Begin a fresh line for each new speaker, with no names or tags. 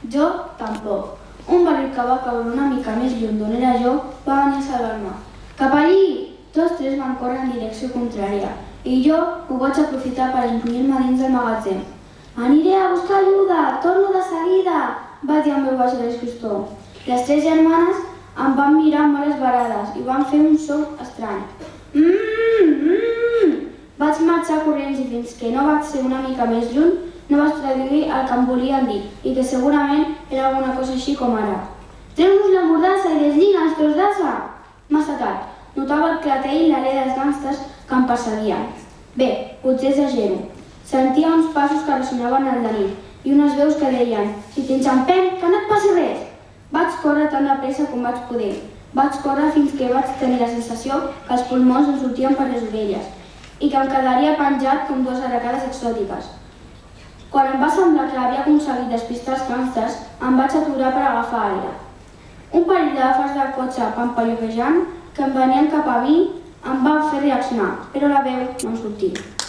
Jo tampoc. Un barril que va caure una mica més lluny d'on era jo va venir a salvar-me. Cap allí! Tots tres van córrer en direcció contrària i jo ho vaig aprofitar per enfunyir-me dins del magatzem. «Aniré a buscar ajuda! Torno de seguida!», vaig dir amb veu baixa i descostor. Les tres germanes em van mirar molt esverades i van fer un so estrany. Vaig marxar corrents i fins que no vaig ser una mica més lluny no vaig traduir el que em volien dir i que segurament era alguna cosa així com ara. «Treu-nos la mordassa i deslliga els tros d'assa!» Massa tard. Notava el clatell i l'alè dels gàngsters que em perseguien. Bé, potser exagero. Sentia uns passos que ressonaven al de nit i unes veus que deien «Si t'enxampem, que no et passi res!» Vaig córrer tan de pressa com vaig poder. Vaig córrer fins que vaig tenir la sensació que els pulmons em sortien per les orelles i que em quedaria penjat com dues arracades exòtiques. Quan em va semblar que havia aconseguit despistar els gàngsters, em vaig aturar per agafar aire. Un parell de fars del cotxe pampallopejant que em venien cap a mi em va fer reaccionar, però la veu no em sortia.